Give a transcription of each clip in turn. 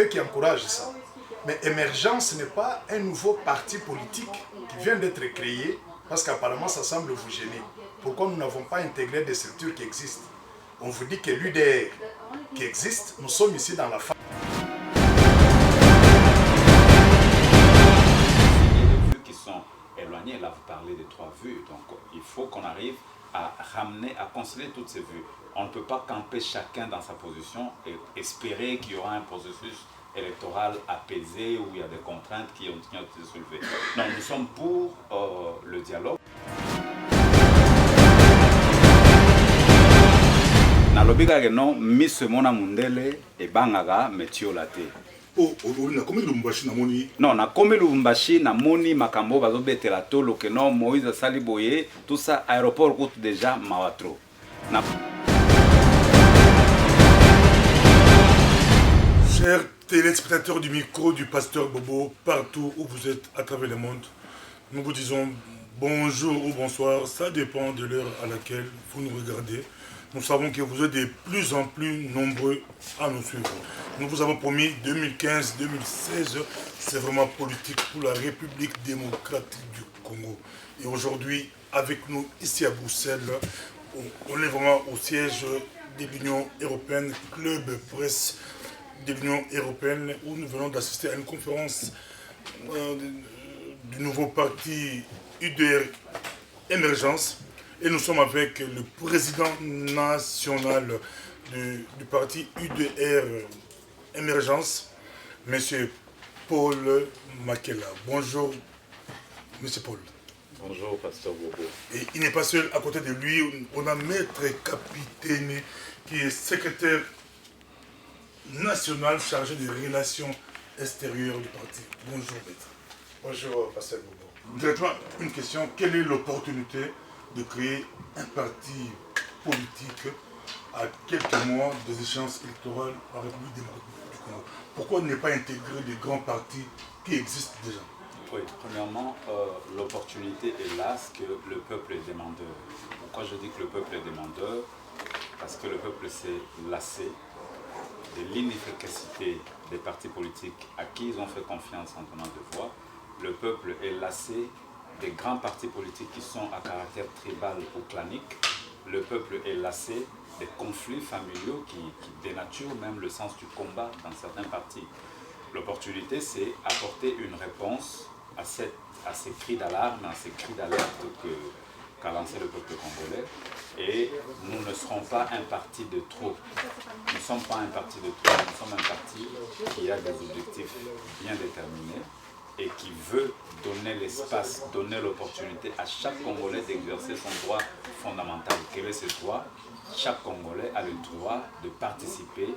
eux qui encouragent ça. Mais Émergence n'est pas un nouveau parti politique qui vient d'être créé parce qu'apparemment ça semble vous gêner. Pourquoi nous n'avons pas intégré des structures qui existent? On vous dit que l'UDR qui existe, nous sommes ici dans la phase. Il y a des vues qui sont éloignées, là vous parlez des 3 vues, donc il faut qu'on arrive à ramener, à concilier toutes ces vues. On ne peut pas camper chacun dans sa position et espérer qu'il y aura un processus électoral apaisé où il y a des contraintes qui ont été soulevées. Non, nous sommes pour le dialogue. Nalobi kaka non Miss Mona Mundele ebangaka metiola te. Non, na komi Lubumbashi na moni makambo bazobetela tolo ke non Moïse asali boye tout ça aéroport coûte déjà mawatro. Chers téléspectateurs du micro du pasteur Bobo, partout où vous êtes à travers le monde, nous vous disons bonjour ou bonsoir, ça dépend de l'heure à laquelle vous nous regardez. Nous savons que vous êtes de plus en plus nombreux à nous suivre. Nous vous avons promis 2015-2016, c'est vraiment politique pour la République démocratique du Congo. Et aujourd'hui, avec nous ici à Bruxelles, on est vraiment au siège de l'Union européenne, Club Presse de l'Union européenne, où nous venons d'assister à une conférence du nouveau parti UDR Émergence. Et nous sommes avec le président national du parti UDR Émergence, M. Paul Makela. Bonjour, M. Paul. Bonjour, pasteur Bobo. Et il n'est pas seul, à côté de lui, on a Maître Capitaine, qui est secrétaire national chargé des relations extérieures du parti. Bonjour, Maître. Bonjour, pasteur Bobo. Directement, une question. Quelle est l'opportunité de créer un parti politique à quelques mois des échéances électorales en République démocratique du Congo? Pourquoi ne pas intégrer des grands partis qui existent déjà? Oui, premièrement, l'opportunité est là, parce que le peuple est demandeur. Pourquoi je dis que le peuple est demandeur? Parce que le peuple s'est lassé de l'inefficacité des partis politiques à qui ils ont fait confiance en donnant de voix. Le peuple est lassé des grands partis politiques qui sont à caractère tribal ou clanique. Le peuple est lassé des conflits familiaux qui dénaturent même le sens du combat dans certains partis. L'opportunité, c'est apporter une réponse à ces cris d'alarme, à ces cris d'alerte qu'a lancé le peuple congolais. Et nous ne serons pas un parti de trop. Nous ne sommes pas un parti de trop, nous sommes un parti qui a des objectifs bien déterminés et qui veut donner l'espace, donner l'opportunité à chaque Congolais d'exercer son droit fondamental. Quel est ce droit? Chaque Congolais a le droit de participer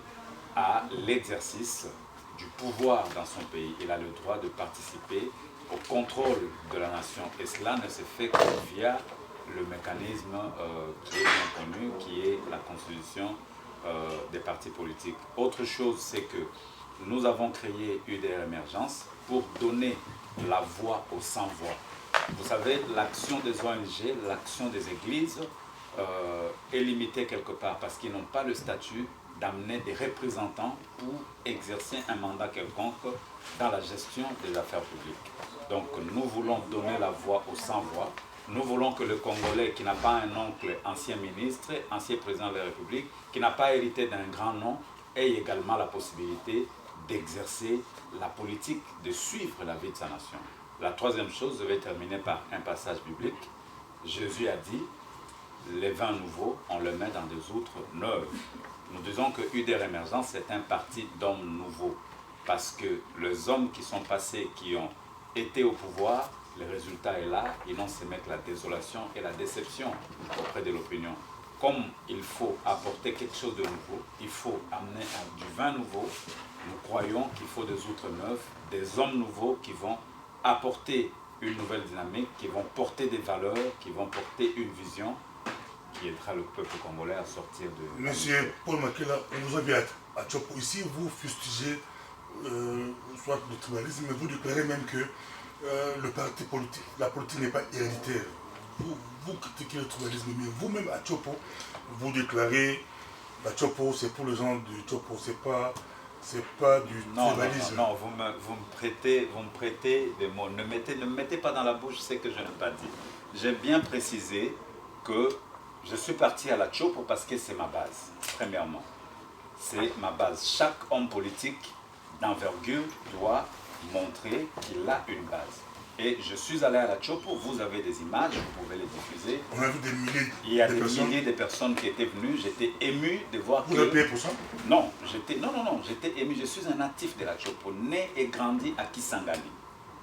à l'exercice du pouvoir dans son pays. Il a le droit de participer au contrôle de la nation. Et cela ne se fait que via le mécanisme qui est bien connu, qui est la constitution des partis politiques. Autre chose, c'est que nous avons créé UDR Émergence pour donner la voix aux sans-voix. Vous savez, l'action des ONG, l'action des églises est limitée quelque part parce qu'ils n'ont pas le statut d'amener des représentants pour exercer un mandat quelconque dans la gestion des affaires publiques. Donc nous voulons donner la voix aux sans-voix. Nous voulons que le Congolais qui n'a pas un oncle ancien ministre, ancien président de la République, qui n'a pas hérité d'un grand nom, ait également la possibilité d'exercer la politique, de suivre la vie de sa nation. La troisième chose, je vais terminer par un passage biblique. Jésus a dit, les vins nouveaux, on les met dans des outres neuves. Nous disons que UDR Émergence est un parti d'hommes nouveaux, parce que les hommes qui sont passés, qui ont été au pouvoir, le résultat est là, ils n'ont s'émettre la désolation et la déception auprès de l'opinion. Comme il faut apporter quelque chose de nouveau, il faut amener du vin nouveau. Nous croyons qu'il faut des outres neuves, des hommes nouveaux qui vont apporter une nouvelle dynamique, qui vont porter des valeurs, qui vont porter une vision qui aidera le peuple congolais à sortir de... Monsieur Paul Makela, on vous a vu à Tchopo. Ici, vous fustigez soit le tribalisme, mais vous déclarez même que le parti politique, la politique n'est pas héréditaire. Vous critiquez le tribalisme, mais vous-même à Tchopo, vous déclarez que Tchopo, c'est pour les gens de Tchopo, c'est pas C'est pas du Non, tribalisme. non, vous me prêtez des mots. Ne me mettez pas dans la bouche ce que je n'ai pas dit. J'ai bien précisé que je suis parti à la Chopo parce que c'est ma base, premièrement. C'est ma base. Chaque homme politique d'envergure doit montrer qu'il a une base. Et je suis allé à la Chopo, vous avez des images, vous pouvez les diffuser. On a vu des milliers Il y a de des personnes. milliers de personnes qui étaient venues, j'étais ému de voir Vous avez payé pour ça? Non, j'étais ému, je suis un natif de la Chopo, né et grandi à Kisangani.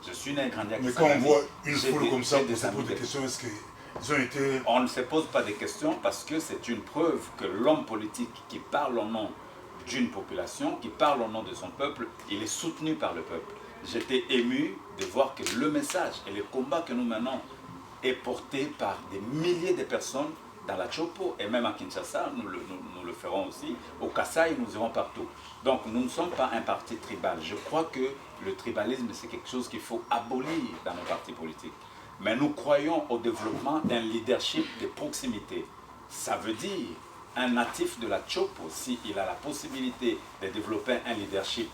Je suis né et grandi à Mais Kisangani. quand on voit une J'ai foule des- comme ça, j'ai on des se amis pose des de- questions. Est-ce qu'ils ont été... On ne se pose pas des questions parce que c'est une preuve que l'homme politique qui parle au nom d'une population, qui parle au nom de son peuple, il est soutenu par le peuple. J'étais ému de voir que le message et le combat que nous menons est porté par des milliers de personnes dans la Chopo et même à Kinshasa, nous le ferons aussi. Au Kasaï, nous irons partout. Donc nous ne sommes pas un parti tribal. Je crois que le tribalisme, c'est quelque chose qu'il faut abolir dans nos partis politiques. Mais nous croyons au développement d'un leadership de proximité. Ça veut dire un natif de la Chopo, s'il a la possibilité de développer un leadership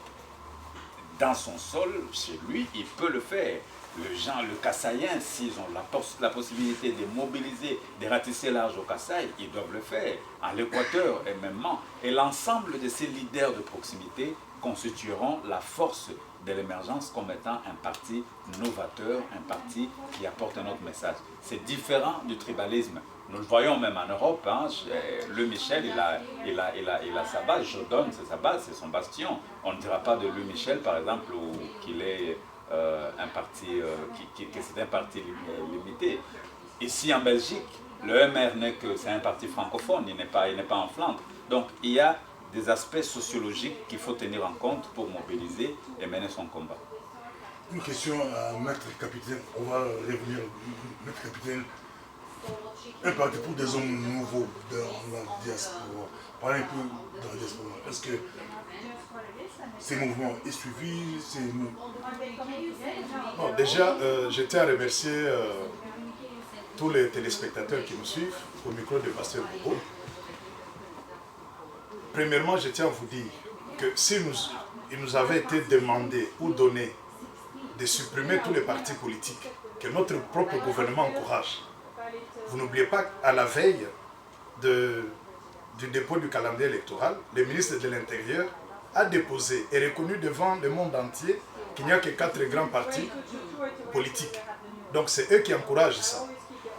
dans son sol, chez lui, il peut le faire. Le Kassaïen, s'ils ont la possibilité de mobiliser, de ratisser large au Kasaï, ils doivent le faire. À l'Équateur et même. Et l'ensemble de ces leaders de proximité constitueront la force de l'émergence comme étant un parti novateur, un parti qui apporte un autre message. C'est différent du tribalisme. Nous le voyons même en Europe, hein. Le Michel, il a sa base, Jodon, c'est sa base, c'est son bastion. On ne dira pas de Louis Michel, par exemple, qu'il est un parti, que c'est un parti limité. Ici en Belgique, le MR n'est que, c'est un parti francophone, il n'est pas en Flandre. Donc il y a des aspects sociologiques qu'il faut tenir en compte pour mobiliser et mener son combat. Une question à Maître Capitaine. On va revenir, Maître Capitaine. Un parti pour des hommes nouveaux dans la diaspora. Parlez un peu de la diaspora. Est-ce que ces mouvements est suivi? Bon, déjà, je tiens à remercier tous les téléspectateurs qui nous suivent au micro de Pasteur Bobo. Premièrement, je tiens à vous dire que si il nous avait été demandé ou donné de supprimer tous les partis politiques que notre propre gouvernement encourage, vous n'oubliez pas qu'à la veille du dépôt du calendrier électoral, le ministre de l'Intérieur a déposé et reconnu devant le monde entier qu'il n'y a que 4 grands partis politiques. Donc c'est eux qui encouragent ça.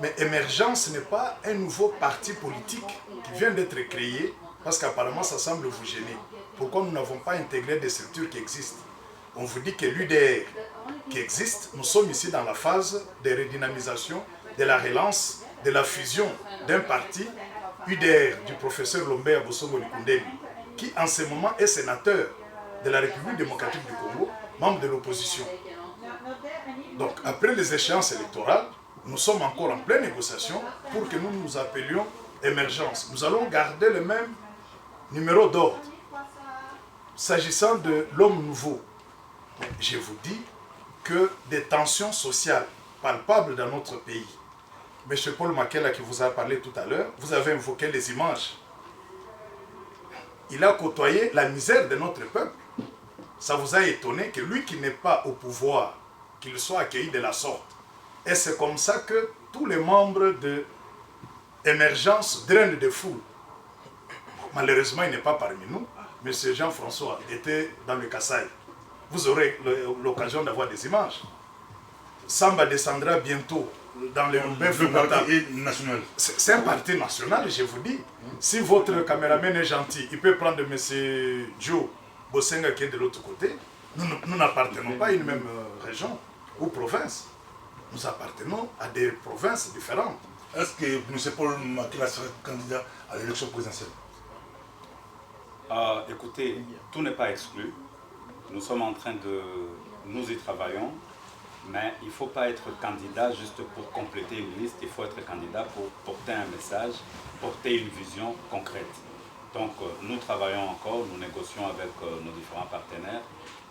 Mais Émergence n'est pas un nouveau parti politique qui vient d'être créé parce qu'apparemment ça semble vous gêner. Pourquoi nous n'avons pas intégré des structures qui existent? On vous dit que l'UDR qui existe, nous sommes ici dans la phase de redynamisation, de la relance, de la fusion d'un parti, UDR, du professeur Lombert Bosongo Likundeli, qui en ce moment est sénateur de la République démocratique du Congo, membre de l'opposition. Donc après les échéances électorales, nous sommes encore en pleine négociation pour que nous nous appelions Émergence. Nous allons garder le même numéro d'ordre. S'agissant de l'homme nouveau, je vous dis que des tensions sociales palpables dans notre pays. M. Paul Makela qui vous a parlé tout à l'heure, vous avez invoqué les images. Il a côtoyé la misère de notre peuple. Ça vous a étonné que lui qui n'est pas au pouvoir, qu'il soit accueilli de la sorte. Et c'est comme ça que tous les membres de Émergence drainent des foules. Malheureusement, il n'est pas parmi nous. M. Jean-François était dans le Kasaï. Vous aurez l'occasion d'avoir des images. Samba descendra bientôt dans le parti est national. C'est un parti national, je vous dis. Si votre caméraman est gentil, il peut prendre M. Joe Bosenga qui est de l'autre côté. Nous n'appartenons pas à une même région ou province. Nous appartenons à des provinces différentes. Est-ce que M. Paul Makela sera candidat à l'élection présidentielle? Écoutez, tout n'est pas exclu. Nous sommes en train de... Nous y travaillons. Mais il ne faut pas être candidat juste pour compléter une liste, il faut être candidat pour porter un message, porter une vision concrète. Donc nous travaillons encore, nous négocions avec nos différents partenaires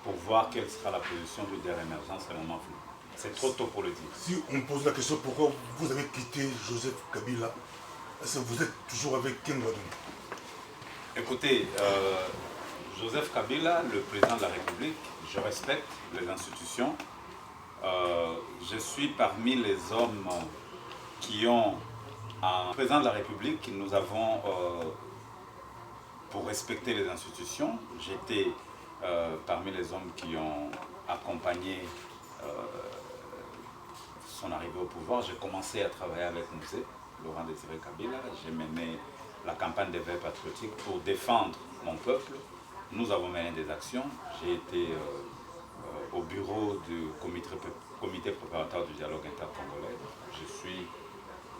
pour voir quelle sera la position du DER Émergence à le moment venu. C'est trop tôt pour le dire. Si on pose la question pourquoi vous avez quitté Joseph Kabila, est-ce que vous êtes toujours avec Ken Wadon? Écoutez, Joseph Kabila, le président de la République, je respecte les institutions. Je suis parmi les hommes qui ont, en président de la République, nous avons, pour respecter les institutions, j'étais parmi les hommes qui ont accompagné son arrivée au pouvoir. J'ai commencé à travailler avec Mouzé, Laurent Désiré Kabila. J'ai mené la campagne des Verts patriotiques pour défendre mon peuple. Nous avons mené des actions. J'ai été au bureau du comité préparatoire du dialogue intercongolais. Je suis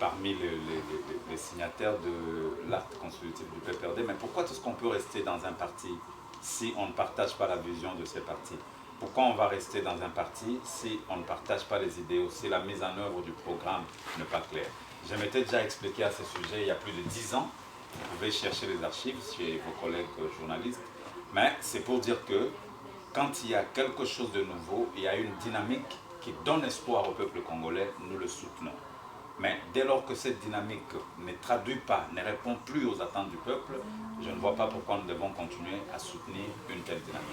parmi les signataires de l'acte constitutif du PPRD. Mais pourquoi est-ce qu'on peut rester dans un parti si on ne partage pas la vision de ces partis? Pourquoi on va rester dans un parti si on ne partage pas les idéaux, si la mise en œuvre du programme n'est pas claire? Je m'étais déjà expliqué à ce sujet il y a plus de 10 ans. Vous pouvez chercher les archives chez vos collègues journalistes. Mais c'est pour dire que quand il y a quelque chose de nouveau, il y a une dynamique qui donne espoir au peuple congolais, nous le soutenons. Mais dès lors que cette dynamique ne traduit pas, ne répond plus aux attentes du peuple, je ne vois pas pourquoi nous devons continuer à soutenir une telle dynamique.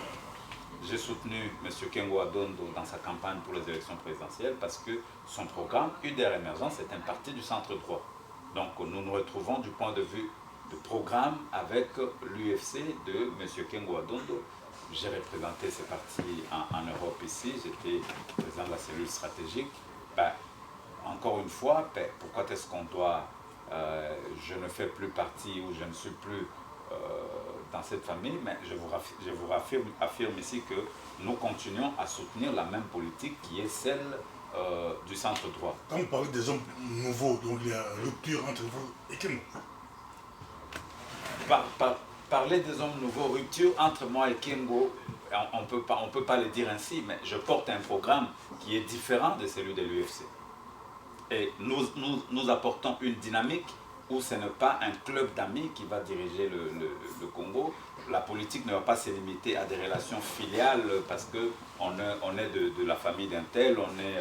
J'ai soutenu M. Kengo Adondo dans sa campagne pour les élections présidentielles parce que son programme UDR Émergence est un parti du centre droit. Donc nous nous retrouvons du point de vue de programme avec l'UFC de M. Kengo Adondo. J'ai représenté ces partis en Europe ici, j'étais président de la cellule stratégique. Encore une fois, pourquoi est-ce qu'on doit, je ne fais plus partie ou je ne suis plus dans cette famille, mais je vous affirme ici que nous continuons à soutenir la même politique qui est celle du centre droit. Quand vous parlez des hommes nouveaux, donc il y a rupture entre vous et Kengo. Parler des hommes nouveaux, rupture entre moi et Kengo, on ne peut pas le dire ainsi, mais je porte un programme qui est différent de celui de l'UFC. Et nous apportons une dynamique où ce n'est pas un club d'amis qui va diriger le Congo. La politique ne va pas se limiter à des relations filiales parce qu'on est de la famille d'un tel, on est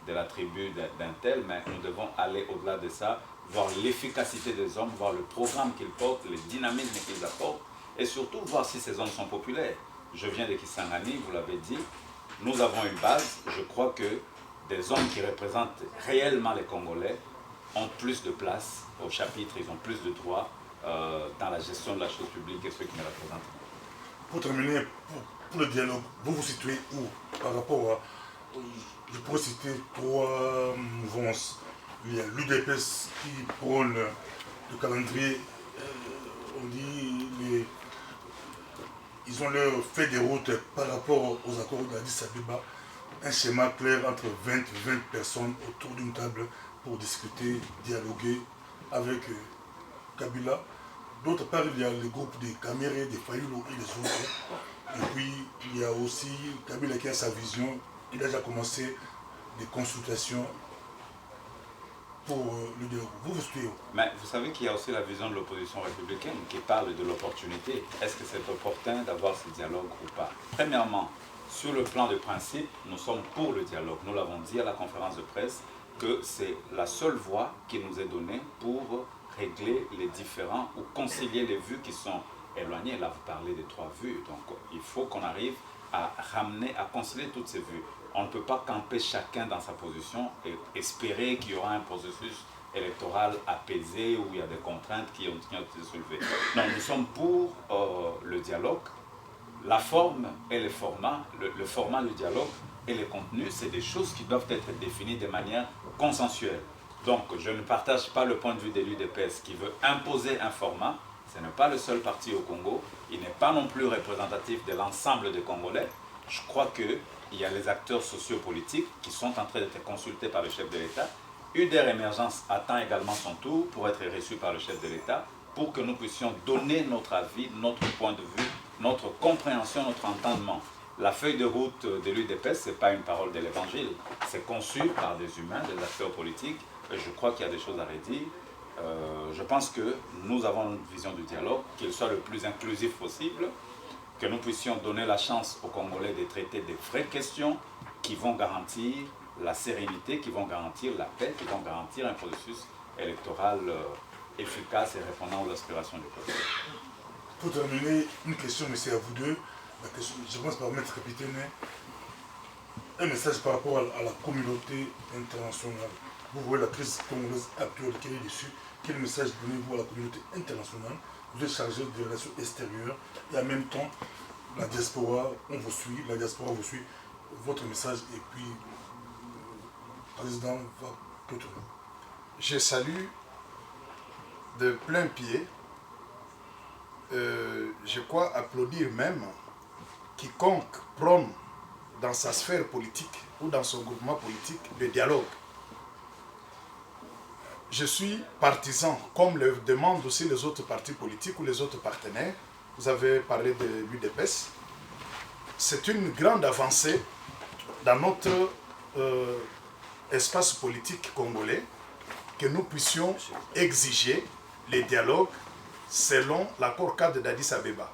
de la tribu d'un tel, mais nous devons aller au-delà de ça, voir l'efficacité des hommes, voir le programme qu'ils portent, les dynamismes qu'ils apportent, et surtout voir si ces hommes sont populaires. Je viens de Kisangani, vous l'avez dit, nous avons une base, je crois que des hommes qui représentent réellement les Congolais ont plus de place au chapitre, ils ont plus de droits dans la gestion de la chose publique que ceux qui ne représentent pas. Pour terminer, pour le dialogue, vous vous situez où par rapport à... Je pourrais citer 3 mouvances. Il y a l'UDPS qui prône le calendrier, on dit, ils ont leur fait des routes par rapport aux accords d'Addis Abeba, un schéma clair entre 20 personnes autour d'une table pour discuter, dialoguer avec Kabila. D'autre part, il y a le groupe des Camérés, des Fayulu et les autres. Et puis, il y a aussi Kabila qui a sa vision. Il a déjà commencé des consultations pour le dialogue. Vous suivez. Mais vous savez qu'il y a aussi la vision de l'opposition républicaine qui parle de l'opportunité. Est-ce que c'est opportun d'avoir ce dialogue ou pas? Premièrement, sur le plan de principe, nous sommes pour le dialogue. Nous l'avons dit à la conférence de presse que c'est la seule voie qui nous est donnée pour régler les différends ou concilier les vues qui sont éloignées. Là, vous parlez des 3 vues. Donc, il faut qu'on arrive à ramener, à concilier toutes ces vues. On ne peut pas camper chacun dans sa position et espérer qu'il y aura un processus électoral apaisé où il y a des contraintes qui ont été soulevées. Non, nous sommes pour le dialogue. La forme et le format du dialogue et le contenu, c'est des choses qui doivent être définies de manière consensuelle. Donc, je ne partage pas le point de vue de l'UDPS qui veut imposer un format. Ce n'est pas le seul parti au Congo. Il n'est pas non plus représentatif de l'ensemble des Congolais. Je crois qu'il y a les acteurs sociopolitiques qui sont en train d'être consultés par le chef de l'État. UDR Émergence attend également son tour pour être reçu par le chef de l'État pour que nous puissions donner notre avis, notre point de vue, notre compréhension, notre entendement. La feuille de route de l'UDPS, ce n'est pas une parole de l'Évangile. C'est conçu par des humains, des acteurs politiques. Et je crois qu'il y a des choses à redire. Je pense que nous avons une vision du dialogue, qu'il soit le plus inclusif possible, que nous puissions donner la chance aux Congolais de traiter des vraies questions qui vont garantir la sérénité, qui vont garantir la paix, qui vont garantir un processus électoral efficace et répondant aux aspirations du peuple. Pour terminer, une question, mais c'est à vous deux. La question, je commence par Maître Capitaine. Un message par rapport à la communauté internationale. Vous voyez la crise congolaise actuelle qui est dessus. Quel message donnez-vous à la communauté internationale? Vous êtes chargé de relations extérieures et en même temps, la diaspora, on vous suit, la diaspora vous suit. Votre message et puis le président va clôturer. Je salue de plein pied, je crois applaudir même quiconque prône dans sa sphère politique ou dans son groupement politique le dialogue. Je suis partisan, comme le demandent aussi les autres partis politiques ou les autres partenaires. Vous avez parlé de l'UDPS. C'est une grande avancée dans notre espace politique congolais que nous puissions exiger les dialogues selon l'accord cadre d'Addis Abeba.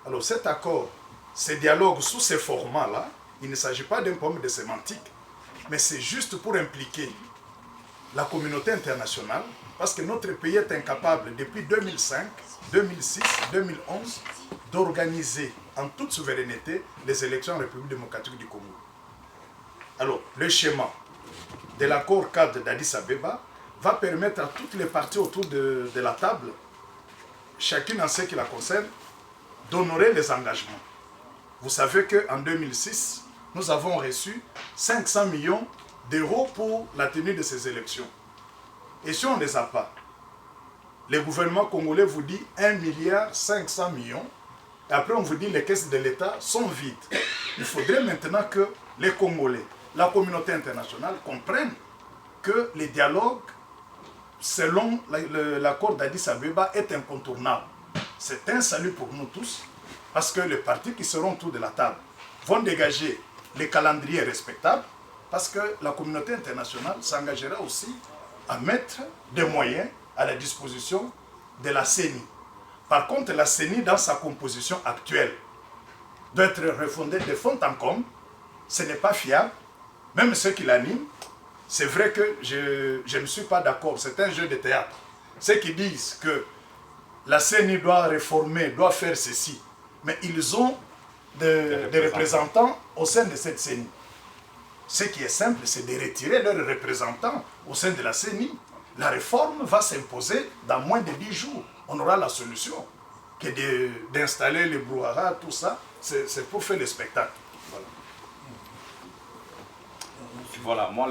Alors cet accord, ces dialogues sous ces formats-là, il ne s'agit pas d'un problème de sémantique, mais c'est juste pour impliquer la communauté internationale, parce que notre pays est incapable depuis 2005, 2006, 2011 d'organiser en toute souveraineté les élections en République démocratique du Congo. Alors, le schéma de l'accord cadre d'Addis Abeba va permettre à toutes les parties autour de la table, chacune en ce qui la concerne, d'honorer les engagements. Vous savez qu'en 2006, nous avons reçu 500 millions d'euros pour la tenue de ces élections. Et si on ne les a pas, le gouvernement congolais vous dit 1,5 milliard, et après on vous dit les caisses de l'État sont vides. Il faudrait maintenant que les Congolais, la communauté internationale comprennent que les dialogues, selon l'accord d'Addis Abeba, est incontournable. C'est un salut pour nous tous, parce que les partis qui seront autour de la table vont dégager les calendriers respectables, parce que la communauté internationale s'engagera aussi à mettre des moyens à la disposition de la CENI. Par contre, la CENI, dans sa composition actuelle, doit être refondée de fond en comble. Ce n'est pas fiable. Même ceux qui l'animent, c'est vrai que je ne suis pas d'accord. C'est un jeu de théâtre. Ceux qui disent que la CENI doit réformer, doit faire ceci, mais ils ont des représentants au sein de cette CENI. Ce qui est simple, c'est de retirer leurs représentants au sein de la CENI. La réforme va s'imposer dans moins de 10 jours. On aura la solution. Que d'installer les brouhaha, tout ça, c'est pour faire le spectacle. Voilà. Voilà, moi,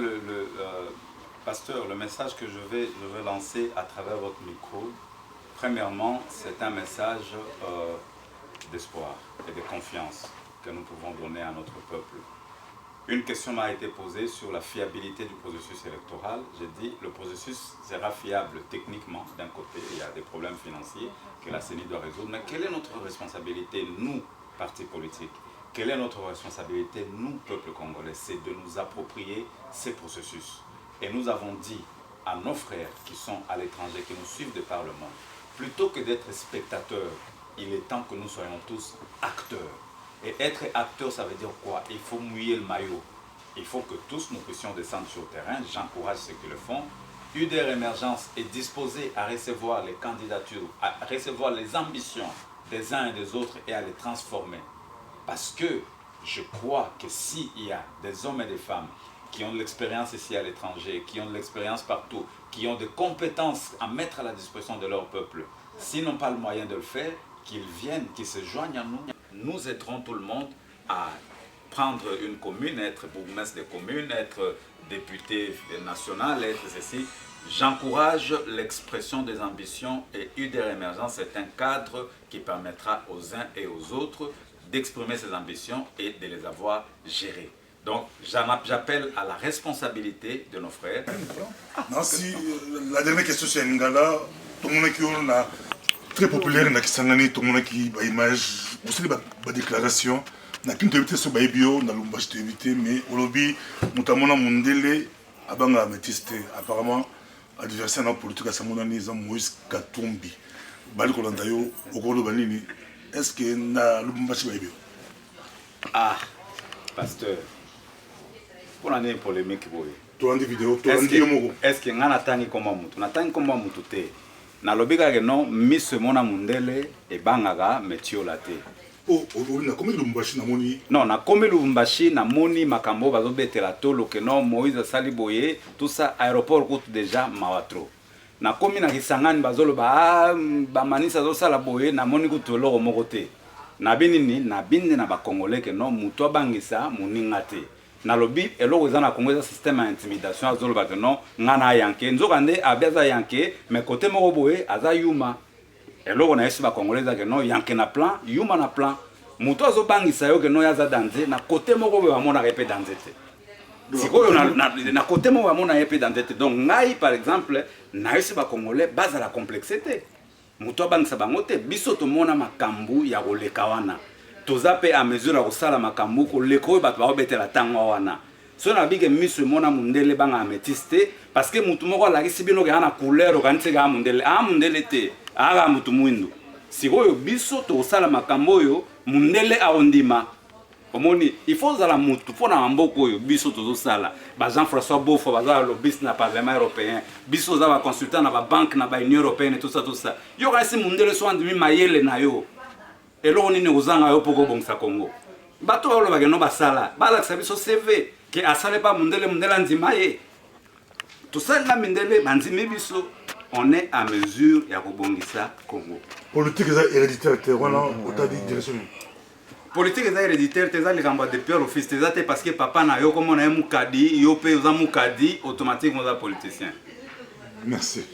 pasteur, le message que je vais lancer à travers votre micro, premièrement, c'est un message d'espoir et de confiance que nous pouvons donner à notre peuple. Une question m'a été posée sur la fiabilité du processus électoral. J'ai dit le processus sera fiable techniquement. D'un côté, il y a des problèmes financiers que la CENI doit résoudre. Mais quelle est notre responsabilité, nous, partis politiques? Quelle est notre responsabilité, nous, peuple congolais? C'est de nous approprier ces processus. Et nous avons dit à nos frères qui sont à l'étranger, qui nous suivent de par le monde, plutôt que d'être spectateurs, il est temps que nous soyons tous acteurs. Et être acteur, ça veut dire quoi? Il faut mouiller le maillot. Il faut que tous nous puissions descendre sur le terrain. J'encourage ceux qui le font. UDR Émergence est disposé à recevoir les candidatures, à recevoir les ambitions des uns et des autres et à les transformer. Parce que je crois que s'il y a des hommes et des femmes qui ont de l'expérience ici à l'étranger, qui ont de l'expérience partout, qui ont des compétences à mettre à la disposition de leur peuple, s'ils n'ont pas le moyen de le faire, qu'ils viennent, qu'ils se joignent à nous. Nous aiderons tout le monde à prendre une commune, être bourgmestre de commune, être député national, être ceci. J'encourage l'expression des ambitions et UDR Émergence est un cadre qui permettra aux uns et aux autres d'exprimer ces ambitions et de les avoir gérées. Donc j'appelle à la responsabilité de nos frères. Non, si la dernière question c'est Ngala, tout le monde qui a très populaire dans Kisangani, tout le monde qui a image, aussi des déclarations. Na kinto éviter ce baibio, na lumba je éviter, mais au lobby, notamment dans mon délai, abanga amétiste, apparemment, adversaire dans la politique à Samonani, Moïse Katumbi, Baliko Landayo, Okolo Banini, est-ce que na lumba je baibio? Ah, pasteur, pour l'année polémique, tu as des vidéos, tu as des vidéos. Est-ce que ngana tangi komba mutu? Na tangi komba mutu te. nalobi kaka non miso mona mundele ebangaka metiola te. Non, na komi Lubumbashi na moni makambo bazobetela tolo ke non Moïse asali boye tout ça aéroport coûte déjà mawatro. Na komi na Kisangani bazolo ba manisa zo sala boye na moni kutolo moko te. Na binini na binde na ba congolais ke non muto bangisa muninga te. Na lobi eloko za na Congo za système d'intimidation azolo ba ke non ngana yanke nzokande abiaza yanke mais côté moko boye aza yuma. Eloko na yesi ba congolais za ke non yanke na plan yuma na plan. Muto azo bangisa yo ke non yaza danze na côté moko boye amona repe danze te. Sikoyo na côté moko amona repe danze te. Donc ngai par exemple na yesi ba congolais base la complexité. Muto bangisa bango te biso to mona makambu ya koleka wana. Toza pe a mesure ya kosala makambu ko leko bato ba betela tango wana. So na bige miso mona mundele banga ametiste parce que mutu moko la kisi bino ke ana couleur kanise ga mundele mundele te ala mutu mwindu. Sikoyo biso to sala makambo yo mundele aondima. Omoni il faut zala mutu pona mamboko yo biso to sala. Ba Jean-François Bofo bazala lobbyiste na parlement européen. Biso za ba consultant na ba banque na ba union européenne et tout ça. Yo kasi mundele so andimi mayele na yo. Eloko nini kozanga yo poko bongisa Congo. Bato ba loba ke no basala. Bala biso CV ke asale pa mundele ndima ye. Tout ça la mundele banzimi biso. On est à mesure ya kobongisa Congo. Politique héréditaire, voilà, on t'a dit direction. Politique héréditaire, t'es allé de père office, t'es allé parce que papa na yo comme on a un moukadi, yo pe oza moukadi, automatiquement on a politicien. Merci.